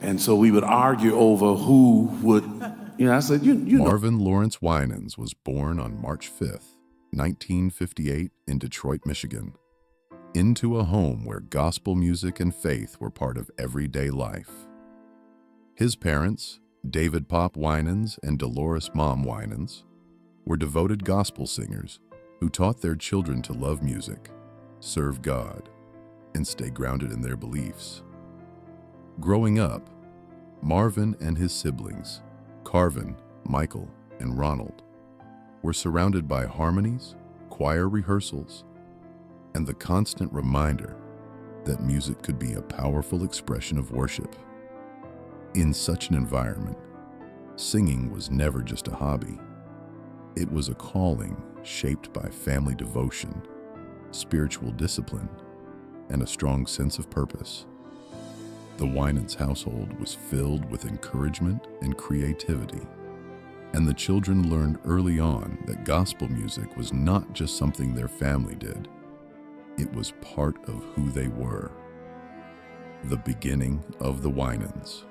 And so we would argue over who would, I said, you know. Marvin Lawrence Winans was born on March 5th, 1958 in Detroit, Michigan, into a home where gospel music and faith were part of everyday life. His parents, David Pop Winans and Dolores Mom Winans, were devoted gospel singers who taught their children to love music, serve God, and stay grounded in their beliefs. Growing up, Marvin and his siblings, Carvin, Michael, and Ronald, were surrounded by harmonies, choir rehearsals, and the constant reminder that music could be a powerful expression of worship. In such an environment, singing was never just a hobby. It was a calling shaped by family devotion, spiritual discipline, and a strong sense of purpose. The Winans household was filled with encouragement and creativity, and the children learned early on that gospel music was not just something their family did. It was part of who they were. The beginning of the Winans.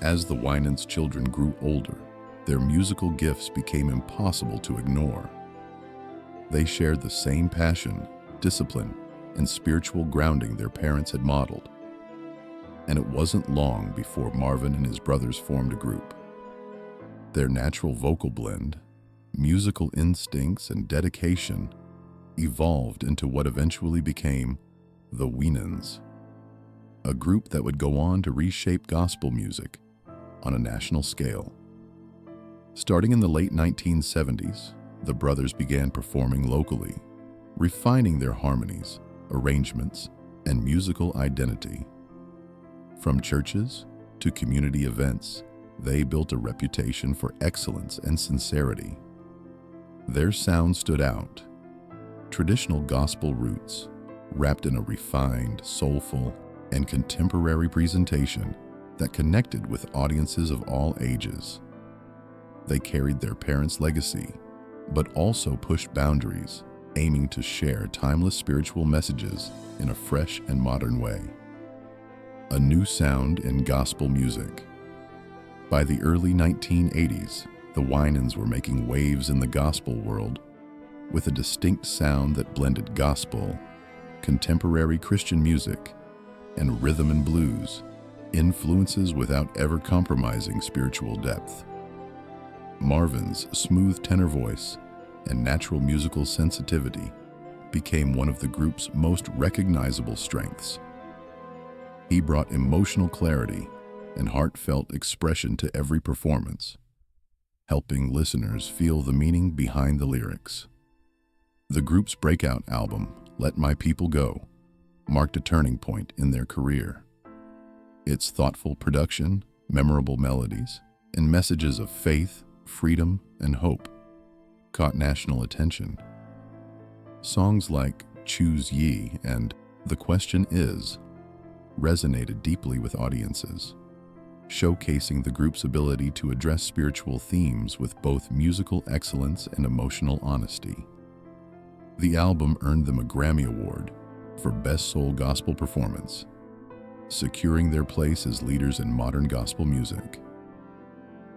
As the Winans children grew older, their musical gifts became impossible to ignore. They shared the same passion, discipline, and spiritual grounding their parents had modeled. And it wasn't long before Marvin and his brothers formed a group. Their natural vocal blend, musical instincts, and dedication evolved into what eventually became the Winans, a group that would go on to reshape gospel music on a national scale. Starting in the late 1970s, the brothers began performing locally, refining their harmonies, arrangements, and musical identity. From churches to community events, they built a reputation for excellence and sincerity. Their sound stood out. Traditional gospel roots, wrapped in a refined, soulful, and contemporary presentation that connected with audiences of all ages. They carried their parents' legacy, but also pushed boundaries, aiming to share timeless spiritual messages in a fresh and modern way. A new sound in gospel music. By the early 1980s, the Winans were making waves in the gospel world with a distinct sound that blended gospel, contemporary Christian music, and rhythm and blues, influences without ever compromising spiritual depth. Marvin's smooth tenor voice and natural musical sensitivity became one of the group's most recognizable strengths. He brought emotional clarity and heartfelt expression to every performance, helping listeners feel the meaning behind the lyrics. The group's breakout album, Let My People Go, marked a turning point in their career. Its thoughtful production, memorable melodies, and messages of faith, freedom, and hope caught national attention. Songs like Choose Ye and The Question Is resonated deeply with audiences, showcasing the group's ability to address spiritual themes with both musical excellence and emotional honesty. The album earned them a Grammy Award for Best Soul Gospel Performance, securing their place as leaders in modern gospel music.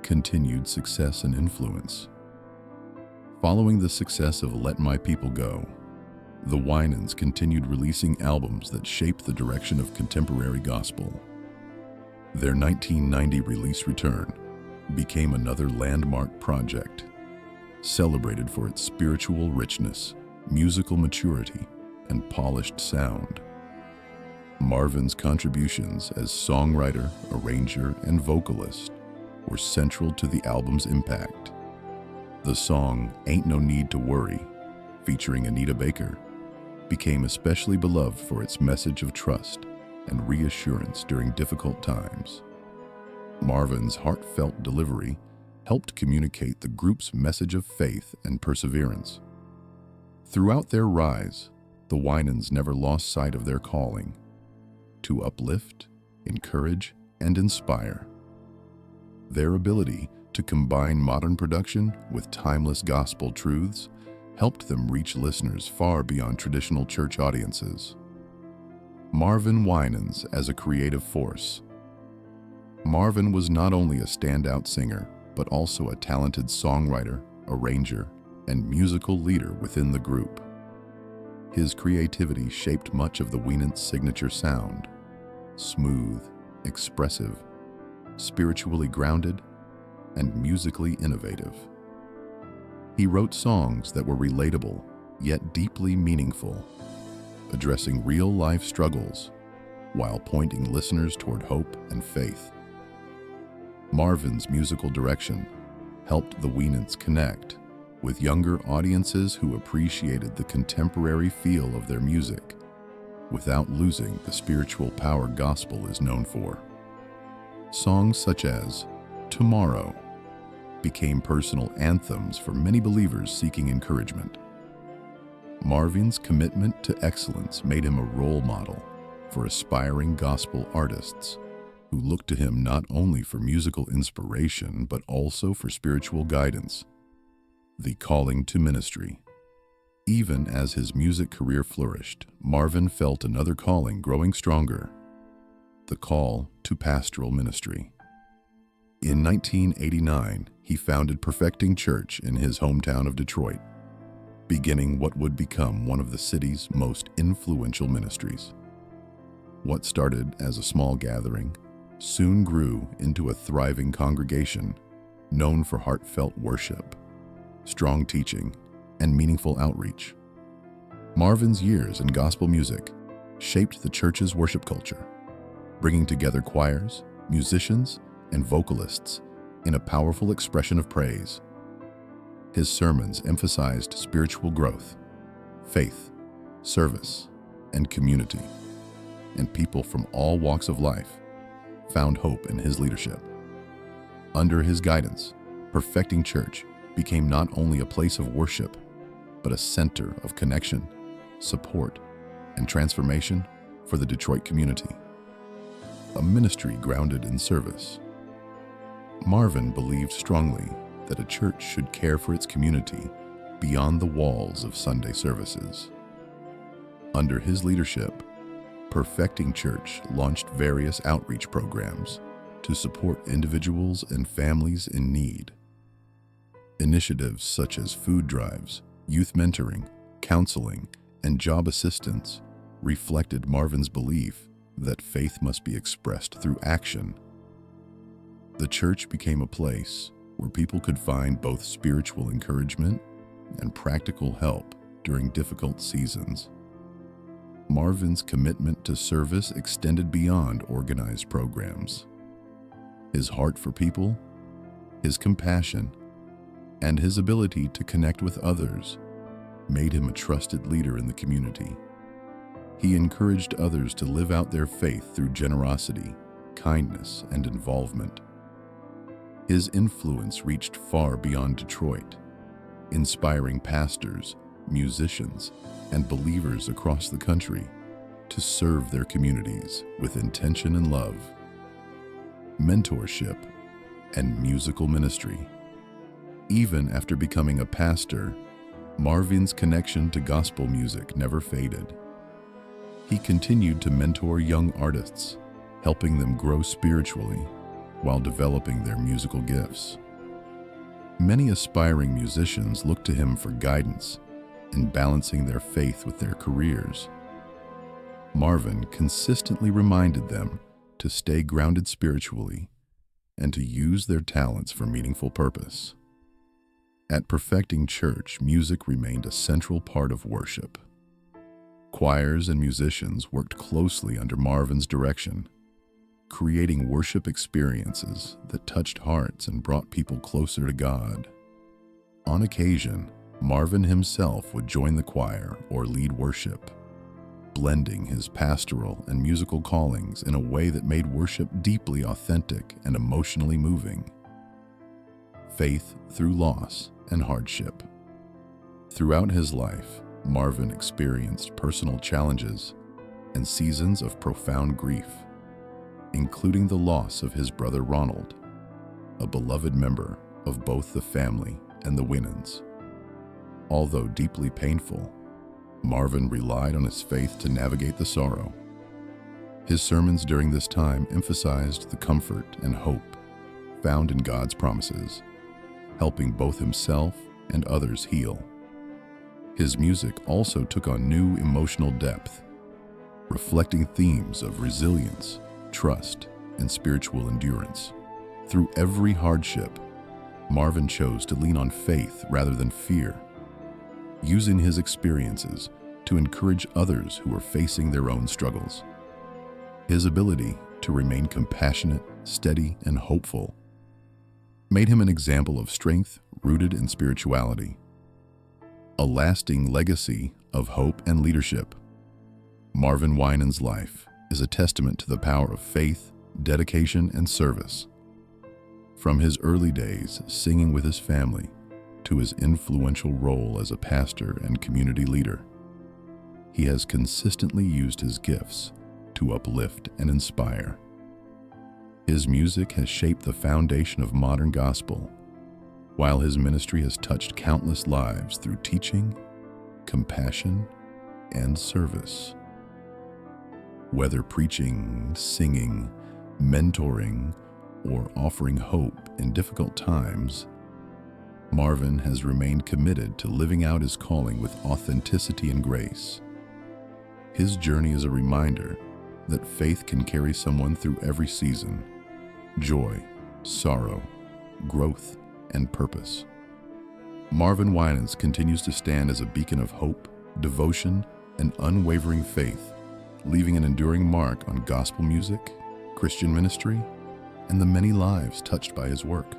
Continued success and influence. Following the success of Let My People Go, the Winans continued releasing albums that shaped the direction of contemporary gospel. Their 1990 release Return became another landmark project, celebrated for its spiritual richness, musical maturity, and polished sound. Marvin's contributions as songwriter, arranger, and vocalist were central to the album's impact. The song Ain't No Need to Worry, featuring Anita Baker, became especially beloved for its message of trust and reassurance during difficult times. Marvin's heartfelt delivery helped communicate the group's message of faith and perseverance. Throughout their rise, the Winans never lost sight of their calling: to uplift, encourage, and inspire. Their ability to combine modern production with timeless gospel truths helped them reach listeners far beyond traditional church audiences. Marvin Winans as a creative force. Marvin was not only a standout singer, but also a talented songwriter, arranger, and musical leader within the group. His creativity shaped much of the Winans' signature sound: smooth, expressive, spiritually grounded, and musically innovative. He wrote songs that were relatable, yet deeply meaningful, addressing real-life struggles while pointing listeners toward hope and faith. Marvin's musical direction helped the Winans connect with younger audiences who appreciated the contemporary feel of their music without losing the spiritual power gospel is known for. Songs such as "Tomorrow" became personal anthems for many believers seeking encouragement. Marvin's commitment to excellence made him a role model for aspiring gospel artists who looked to him not only for musical inspiration but also for spiritual guidance. The calling to ministry. Even as his music career flourished, Marvin felt another calling growing stronger: the call to pastoral ministry. In 1989, he founded Perfecting Church in his hometown of Detroit, beginning what would become one of the city's most influential ministries. What started as a small gathering soon grew into a thriving congregation known for heartfelt worship, strong teaching, and meaningful outreach. Marvin's years in gospel music shaped the church's worship culture, bringing together choirs, musicians, and vocalists in a powerful expression of praise. His sermons emphasized spiritual growth, faith, service, and community, and people from all walks of life found hope in his leadership. Under his guidance, Perfecting Church became not only a place of worship, but a center of connection, support, and transformation for the Detroit community. A ministry grounded in service. Marvin believed strongly that a church should care for its community beyond the walls of Sunday services. Under his leadership, Perfecting Church launched various outreach programs to support individuals and families in need. Initiatives such as food drives, youth mentoring, counseling, and job assistance reflected Marvin's belief that faith must be expressed through action. The church became a place where people could find both spiritual encouragement and practical help during difficult seasons. Marvin's commitment to service extended beyond organized programs. His heart for people, his compassion, and his ability to connect with others made him a trusted leader in the community. He encouraged others to live out their faith through generosity, kindness, and involvement. His influence reached far beyond Detroit, inspiring pastors, musicians, and believers across the country to serve their communities with intention and love. Mentorship and musical ministry. Even after becoming a pastor, Marvin's connection to gospel music never faded. He continued to mentor young artists, helping them grow spiritually while developing their musical gifts. Many aspiring musicians look to him for guidance in balancing their faith with their careers. Marvin consistently reminded them to stay grounded spiritually and to use their talents for meaningful purpose. At Perfecting Church, music remained a central part of worship. Choirs and musicians worked closely under Marvin's direction, creating worship experiences that touched hearts and brought people closer to God. On occasion, Marvin himself would join the choir or lead worship, blending his pastoral and musical callings in a way that made worship deeply authentic and emotionally moving. Faith through loss and hardship. Throughout his life, Marvin experienced personal challenges and seasons of profound grief, including the loss of his brother Ronald, a beloved member of both the family and the Winans. Although deeply painful, Marvin relied on his faith to navigate the sorrow. His sermons during this time emphasized the comfort and hope found in God's promises, helping both himself and others heal. His music also took on new emotional depth, reflecting themes of resilience, trust, and spiritual endurance. Through every hardship, Marvin chose to lean on faith rather than fear, using his experiences to encourage others who were facing their own struggles. His ability to remain compassionate, steady, and hopeful made him an example of strength rooted in spirituality, a lasting legacy of hope and leadership. Marvin Winans' life is a testament to the power of faith, dedication, and service. From his early days singing with his family to his influential role as a pastor and community leader, he has consistently used his gifts to uplift and inspire. His music has shaped the foundation of modern gospel, while his ministry has touched countless lives through teaching, compassion, and service. Whether preaching, singing, mentoring, or offering hope in difficult times, Marvin has remained committed to living out his calling with authenticity and grace. His journey is a reminder that faith can carry someone through every season: joy, sorrow, growth, and purpose. Marvin Winans continues to stand as a beacon of hope, devotion, and unwavering faith, leaving an enduring mark on gospel music, Christian ministry, and the many lives touched by his work.